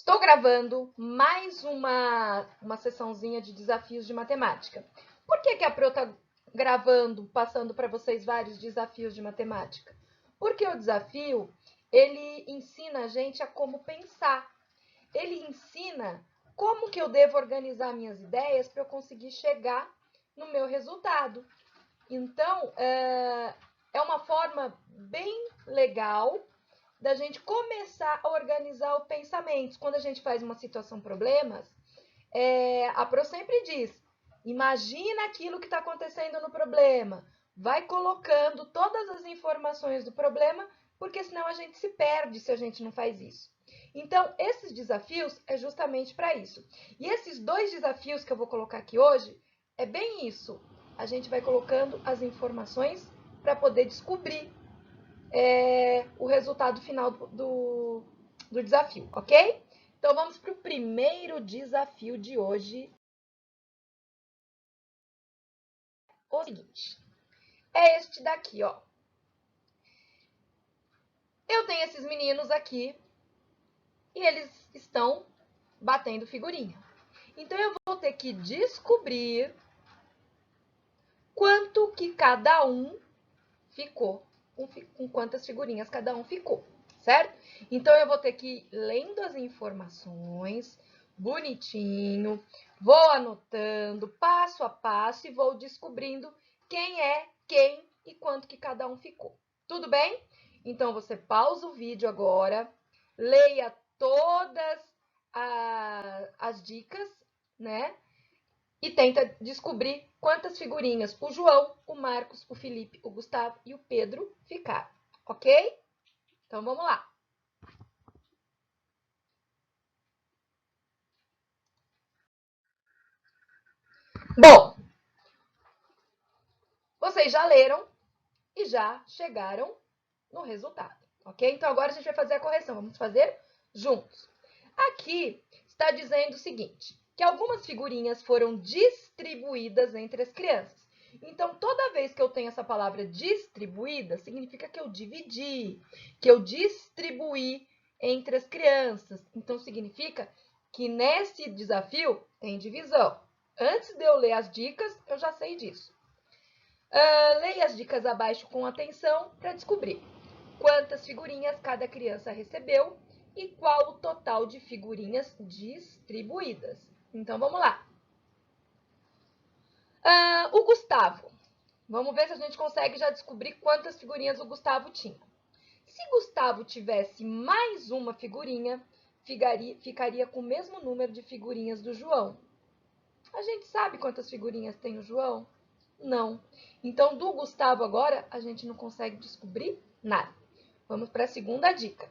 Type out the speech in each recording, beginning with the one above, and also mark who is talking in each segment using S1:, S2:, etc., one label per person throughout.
S1: Estou gravando mais uma sessãozinha de desafios de matemática. Por que a Pro está gravando, passando para vocês vários desafios de matemática? Porque o desafio, ele ensina a gente a como pensar. Ele ensina como que eu devo organizar minhas ideias para eu conseguir chegar no meu resultado. Então, é uma forma bem legal da gente começar a organizar os pensamentos. Quando a gente faz uma situação problemas, a Pro sempre diz, imagina aquilo que está acontecendo no problema, vai colocando todas as informações do problema, porque senão a gente se perde se a gente não faz isso. Então, esses desafios é justamente para isso. E esses dois desafios que eu vou colocar aqui hoje, é bem isso. A gente vai colocando as informações para poder descobrir o resultado final do desafio, ok? Então, vamos para o primeiro desafio de hoje. O seguinte, é este daqui, ó. Eu tenho esses meninos aqui e eles estão batendo figurinha. Então, eu vou ter que descobrir quanto que cada um ficou, com quantas figurinhas cada um ficou, certo? Então, eu vou ter que ir lendo as informações bonitinho, vou anotando passo a passo e vou descobrindo quem é quem e quanto que cada um ficou. Tudo bem? Então, você pausa o vídeo agora, leia todas as dicas, né? E tenta descobrir quantas figurinhas o João, o Marcos, o Felipe, o Gustavo e o Pedro ficaram, ok? Então, vamos lá. Bom, vocês já leram e já chegaram no resultado, ok? Então, agora a gente vai fazer a correção. Vamos fazer juntos. Aqui está dizendo o seguinte, que algumas figurinhas foram distribuídas entre as crianças. Então, toda vez que eu tenho essa palavra distribuída, significa que eu dividi, que eu distribuí entre as crianças. Então, significa que nesse desafio tem divisão. Antes de eu ler as dicas, eu já sei disso. Leia as dicas abaixo com atenção para descobrir quantas figurinhas cada criança recebeu e qual o total de figurinhas distribuídas. Então, vamos lá. O Gustavo. Vamos ver se a gente consegue já descobrir quantas figurinhas o Gustavo tinha. Se Gustavo tivesse mais uma figurinha, ficaria com o mesmo número de figurinhas do João. A gente sabe quantas figurinhas tem o João? Não. Então, do Gustavo agora, a gente não consegue descobrir nada. Vamos para a segunda dica.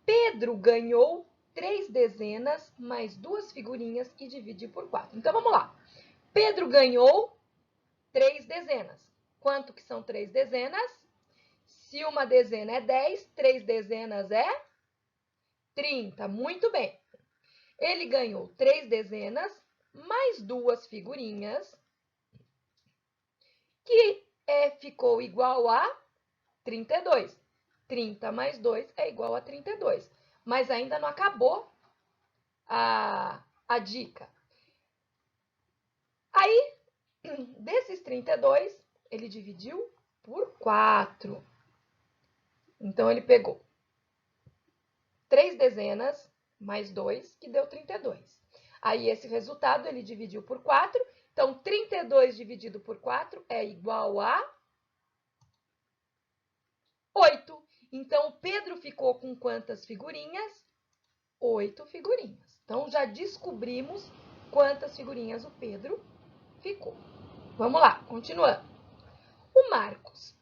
S1: Pedro ganhou 3 dezenas mais 2 figurinhas e dividiu por 4. Então, vamos lá. Pedro ganhou 3 dezenas. Quanto que são 3 dezenas? Se uma dezena é 10, 3 dezenas é 30. Muito bem. Ele ganhou 3 dezenas mais 2 figurinhas, que ficou igual a 32. 30 mais 2 é igual a 32. Mas ainda não acabou a dica. Aí, desses 32, ele dividiu por 4. Então, ele pegou 3 dezenas mais 2, que deu 32. Aí, esse resultado, ele dividiu por 4. Então, 32 dividido por 4 é igual a 8. Então, o Pedro ficou com quantas figurinhas? 8 figurinhas. Então, já descobrimos quantas figurinhas o Pedro ficou. Vamos lá, continuando. O Marcos.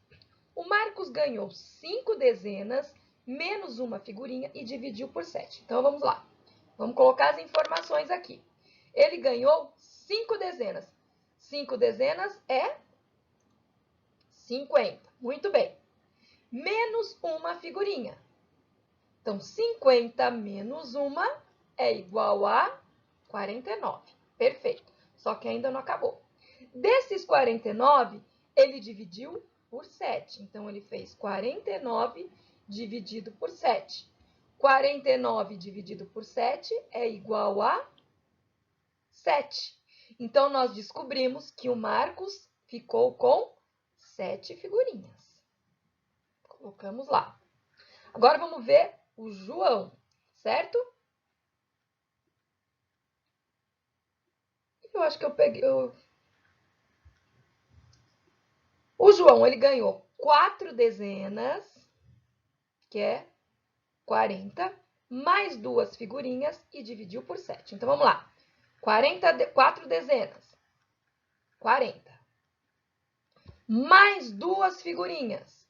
S1: O Marcos ganhou 5 dezenas menos uma figurinha e dividiu por 7. Então, vamos lá. Vamos colocar as informações aqui. Ele ganhou 5 dezenas. 5 dezenas é 50. Muito bem. Menos uma figurinha. Então, 50 menos uma é igual a 49. Perfeito. Só que ainda não acabou. Desses 49, ele dividiu por 7. Então, ele fez 49 dividido por 7. 49 dividido por 7 é igual a 7. Então, nós descobrimos que o Marcos ficou com 7 figurinhas. Colocamos lá. Agora, vamos ver o João, certo? Eu acho que eu peguei... O João, ele ganhou 4 dezenas, que é 40, mais 2 figurinhas e dividiu por 7. Então, vamos lá. 4 dezenas, 40. Mais 2 figurinhas,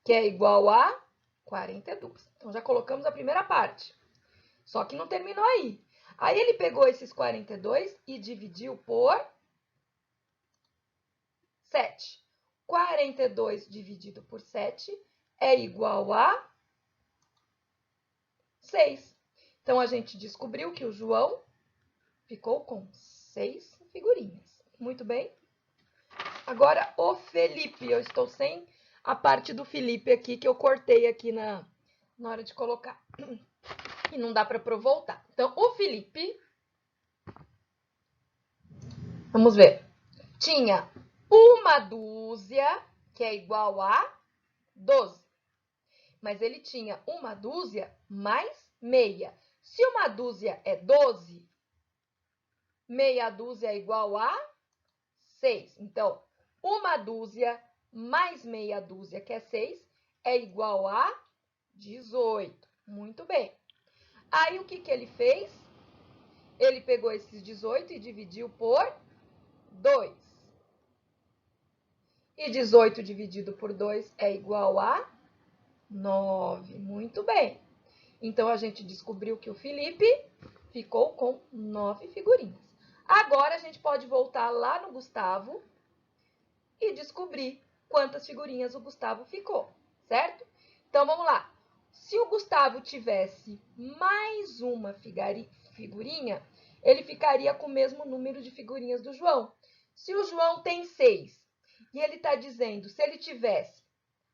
S1: que é igual a 42. Então, já colocamos a primeira parte. Só que não terminou aí. Aí, ele pegou esses 42 e dividiu por 7. 42 dividido por 7 é igual a 6. Então, a gente descobriu que o João ficou com 6 figurinhas. Muito bem. Agora, o Felipe. Eu estou sem a parte do Felipe aqui, que eu cortei aqui na hora de colocar. E não dá para voltar. Então, o Felipe, vamos ver, tinha uma dúzia, que é igual a 12. Mas ele tinha uma dúzia mais meia. Se uma dúzia é 12, meia dúzia é igual a 6. Então, uma dúzia mais meia dúzia, que é 6, é igual a 18. Muito bem. Aí, o que ele fez? Ele pegou esses 18 e dividiu por 2. E 18 dividido por 2 é igual a 9. Muito bem. Então, a gente descobriu que o Felipe ficou com 9 figurinhas. Agora, a gente pode voltar lá no Gustavo e descobrir quantas figurinhas o Gustavo ficou, certo? Então, vamos lá. Se o Gustavo tivesse mais uma figurinha, ele ficaria com o mesmo número de figurinhas do João. Se o João tem 6 e ele está dizendo, se ele tivesse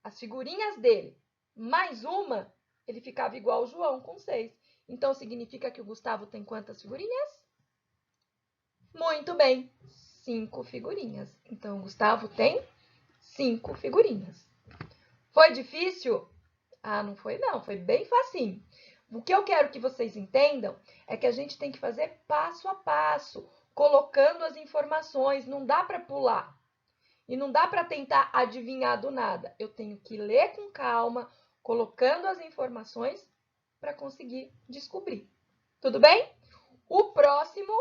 S1: as figurinhas dele mais uma, ele ficava igual ao João, com 6. Então, significa que o Gustavo tem quantas figurinhas? Muito bem, 5 figurinhas. Então, o Gustavo tem 5 figurinhas. Foi difícil? Ah, não foi não, foi bem facinho. O que eu quero que vocês entendam é que a gente tem que fazer passo a passo, colocando as informações, não dá para pular. E não dá para tentar adivinhar do nada. Eu tenho que ler com calma, colocando as informações para conseguir descobrir. Tudo bem? O próximo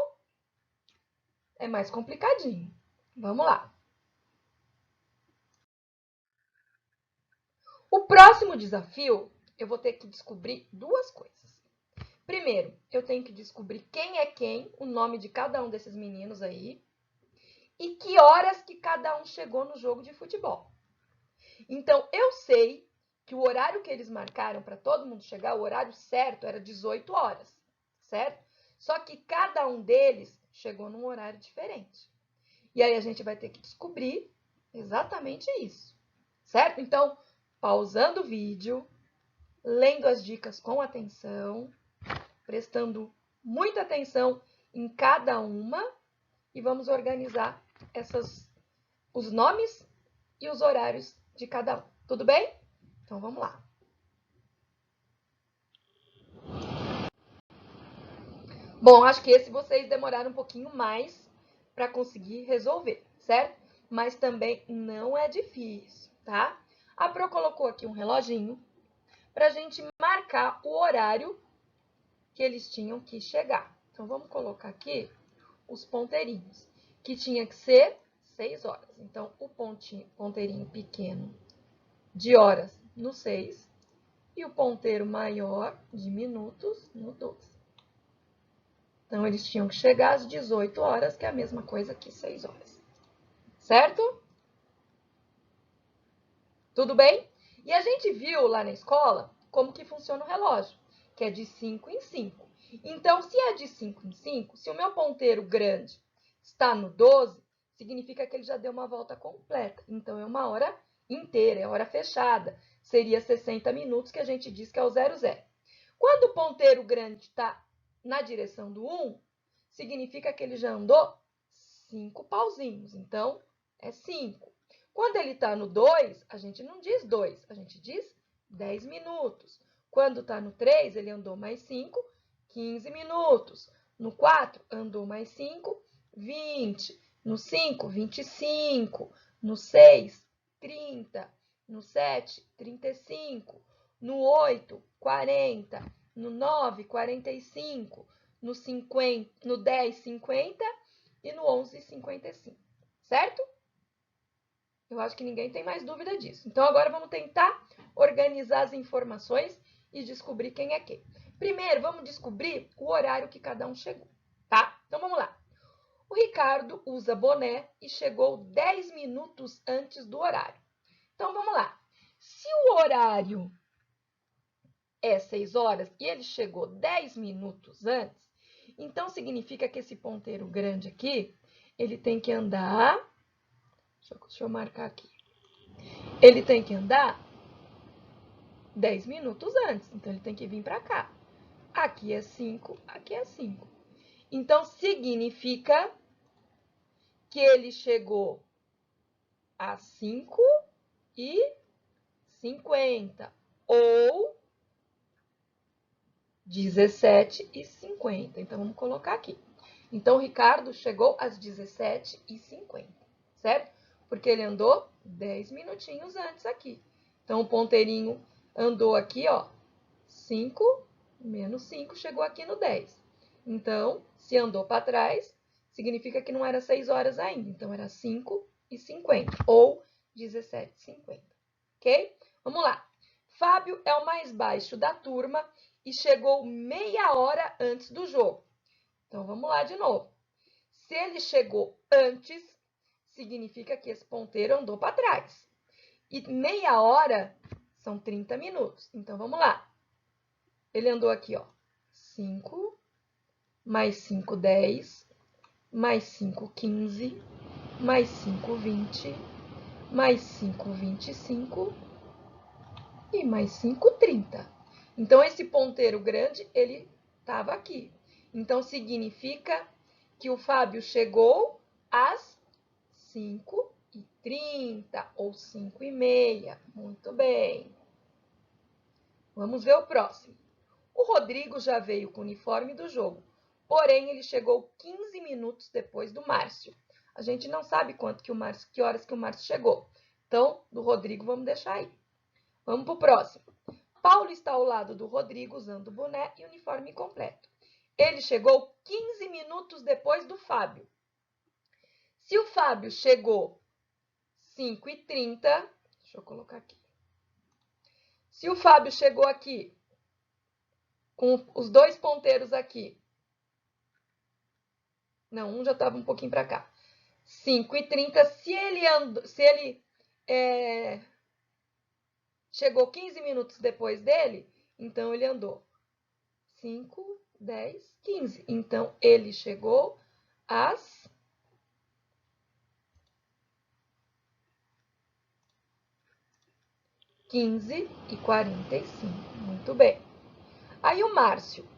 S1: é mais complicadinho. Vamos lá. O próximo desafio, eu vou ter que descobrir duas coisas. Primeiro, eu tenho que descobrir quem é quem, o nome de cada um desses meninos aí, e que horas que cada um chegou no jogo de futebol. Então, eu sei que o horário que eles marcaram para todo mundo chegar, o horário certo era 18 horas, certo? Só que cada um deles chegou num horário diferente. E aí a gente vai ter que descobrir exatamente isso, certo? Então, pausando o vídeo, lendo as dicas com atenção, prestando muita atenção em cada uma e vamos organizar os nomes e os horários de cada um. Tudo bem? Então, vamos lá. Bom, acho que esse vocês demoraram um pouquinho mais para conseguir resolver, certo? Mas também não é difícil, tá? A Pro colocou aqui um reloginho para a gente marcar o horário que eles tinham que chegar. Então, vamos colocar aqui os ponteirinhos, que tinha que ser 6 horas. Então, o ponteirinho pequeno de horas no 6 e o ponteiro maior de minutos no 12. Então, eles tinham que chegar às 18 horas, que é a mesma coisa que 6 horas. Certo? Tudo bem? E a gente viu lá na escola como que funciona o relógio, que é de 5 em 5. Então, se é de 5 em 5, se o meu ponteiro grande está no 12, significa que ele já deu uma volta completa. Então, é uma hora inteira, é hora fechada. Seria 60 minutos, que a gente diz que é o 00. Quando o ponteiro grande está na direção do 1, significa que ele já andou 5 pauzinhos. Então, é 5. Quando ele está no 2, a gente não diz 2, a gente diz 10 minutos. Quando está no 3, ele andou mais 5, 15 minutos. No 4, andou mais 5, 20. No 5, 25. No 6, 30. No 7, 35. No 8, 40. No 9, 45. No 10, 50. E no 11, 55. Certo? Eu acho que ninguém tem mais dúvida disso. Então, agora vamos tentar organizar as informações e descobrir quem é quem. Primeiro, vamos descobrir o horário que cada um chegou, tá? Então, vamos lá. O Ricardo usa boné e chegou 10 minutos antes do horário. Então, vamos lá. Se o horário é 6 horas e ele chegou 10 minutos antes, então significa que esse ponteiro grande aqui, ele tem que andar... Deixa eu marcar aqui. Ele tem que andar 10 minutos antes. Então, ele tem que vir para cá. Aqui é 5, aqui é 5. Então, significa que ele chegou às 5h50 ou 17h50. Então, vamos colocar aqui. Então, o Ricardo chegou às 17h50, certo? Porque ele andou 10 minutinhos antes aqui. Então, o ponteirinho andou aqui, ó, 5 menos 5, chegou aqui no 10. Então, se andou para trás, significa que não era 6 horas ainda. Então, era 5h50 ou 17h50. Ok? Vamos lá. Fábio é o mais baixo da turma e chegou meia hora antes do jogo. Então, vamos lá de novo. Se ele chegou antes, significa que esse ponteiro andou para trás. E meia hora são 30 minutos. Então, vamos lá. Ele andou aqui, ó. 5, mais 5, 10, mais 5, 15, mais 5, 20, mais 5, 25 e mais 5, 30. Então, esse ponteiro grande, ele estava aqui. Então, significa que o Fábio chegou às 5h30 ou 5h30. Muito bem. Vamos ver o próximo. O Rodrigo já veio com o uniforme do jogo, porém ele chegou 15 minutos depois do Márcio. A gente não sabe que horas que o Márcio chegou. Então, do Rodrigo vamos deixar aí. Vamos para o próximo. Paulo está ao lado do Rodrigo usando boné e uniforme completo. Ele chegou 15 minutos depois do Fábio. Se o Fábio chegou 5h30, deixa eu colocar aqui. Se o Fábio chegou aqui com os dois ponteiros aqui, não, um já estava um pouquinho para cá. 5h30, se ele chegou 15 minutos depois dele, então ele andou 5, 10, 15. Então, ele chegou às 15h45. Muito bem. Aí o Márcio.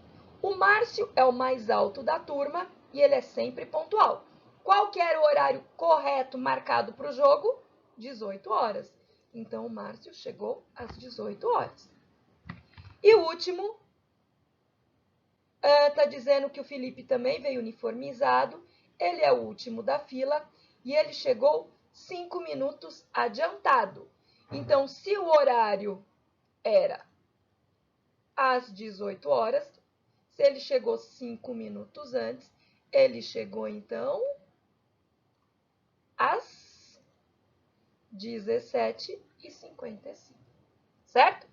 S1: O Márcio é o mais alto da turma e ele é sempre pontual. Qual que era o horário correto marcado para o jogo? 18 horas. Então, o Márcio chegou às 18 horas. E o último, está dizendo que o Felipe também veio uniformizado. Ele é o último da fila e ele chegou 5 minutos adiantado. Então, se o horário era às 18 horas, se ele chegou 5 minutos antes, ele chegou, então, às 17h55, certo?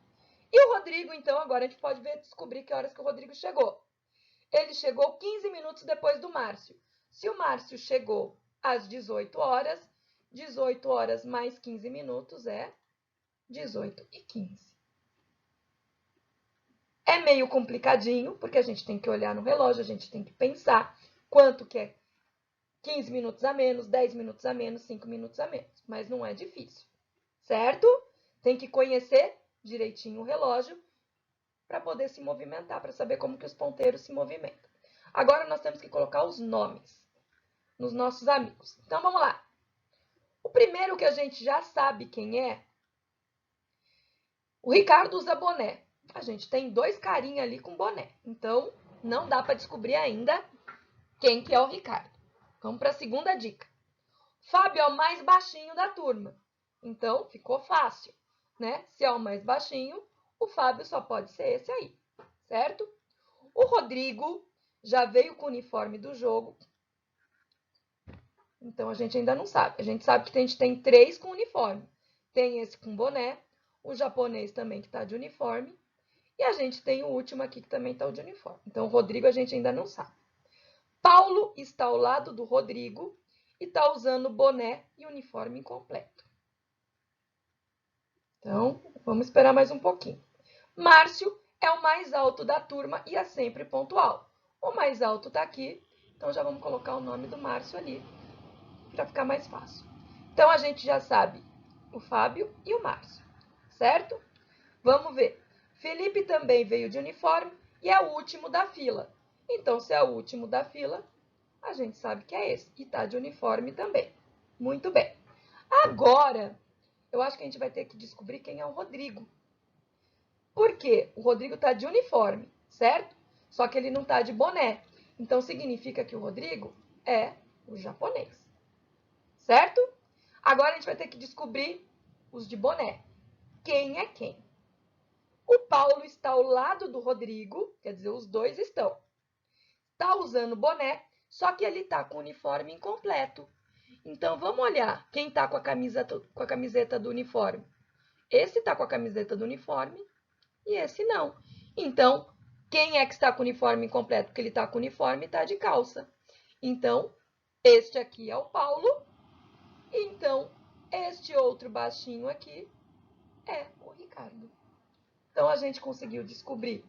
S1: E o Rodrigo, então, agora a gente pode descobrir que horas que o Rodrigo chegou. Ele chegou 15 minutos depois do Márcio. Se o Márcio chegou às 18 horas, 18 horas mais 15 minutos é 18h15. É meio complicadinho, porque a gente tem que olhar no relógio, a gente tem que pensar quanto que é 15 minutos a menos, 10 minutos a menos, 5 minutos a menos. Mas não é difícil, certo? Tem que conhecer direitinho o relógio para poder se movimentar, para saber como que os ponteiros se movimentam. Agora nós temos que colocar os nomes nos nossos amigos. Então vamos lá. O primeiro que a gente já sabe quem é, o Ricardo usa boné. A gente tem 2 carinhas ali com boné. Então não dá para descobrir ainda quem que é o Ricardo. Vamos para a segunda dica. Fábio é o mais baixinho da turma. Então ficou fácil, né? Se é o mais baixinho, o Fábio só pode ser esse aí, certo? O Rodrigo já veio com o uniforme do jogo. Então, a gente ainda não sabe. A gente sabe que a gente tem 3 com uniforme. Tem esse com boné, o japonês também que está de uniforme, e a gente tem o último aqui que também está de uniforme. Então, o Rodrigo a gente ainda não sabe. Paulo está ao lado do Rodrigo e está usando boné e uniforme incompleto. Então, vamos esperar mais um pouquinho. Márcio é o mais alto da turma e é sempre pontual. O mais alto está aqui, então já vamos colocar o nome do Márcio ali, para ficar mais fácil. Então, a gente já sabe o Fábio e o Márcio, certo? Vamos ver. Felipe também veio de uniforme e é o último da fila. Então, se é o último da fila, a gente sabe que é esse. E está de uniforme também. Muito bem. Agora, eu acho que a gente vai ter que descobrir quem é o Rodrigo. Por quê? O Rodrigo está de uniforme, certo? Só que ele não está de boné. Então, significa que o Rodrigo é o japonês. Certo? Agora a gente vai ter que descobrir os de boné. Quem é quem? O Paulo está ao lado do Rodrigo, quer dizer, os dois estão. Está usando boné, só que ele está com o uniforme incompleto. Então, vamos olhar quem está com a camiseta do uniforme. Esse está com a camiseta do uniforme e esse não. Então, quem é que está com o uniforme incompleto? Porque ele está com o uniforme e está de calça. Então, este aqui é o Paulo. Então, este outro baixinho aqui é o Ricardo. Então, a gente conseguiu descobrir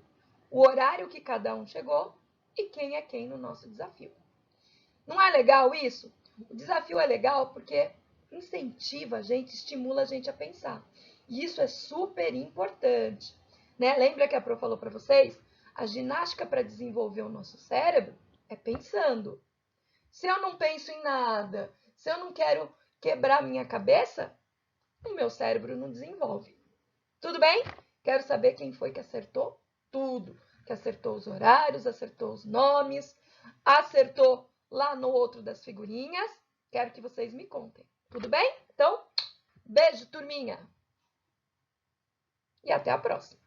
S1: o horário que cada um chegou e quem é quem no nosso desafio. Não é legal isso? O desafio é legal porque incentiva a gente, estimula a gente a pensar. E isso é super importante. Né? Lembra que a Pro falou para vocês? A ginástica para desenvolver o nosso cérebro é pensando. Se eu não penso em nada, se eu não quero quebrar minha cabeça, o meu cérebro não desenvolve. Tudo bem? Quero saber quem foi que acertou tudo. Que acertou os horários, acertou os nomes, acertou lá no outro das figurinhas. Quero que vocês me contem. Tudo bem? Então, beijo, turminha. E até a próxima.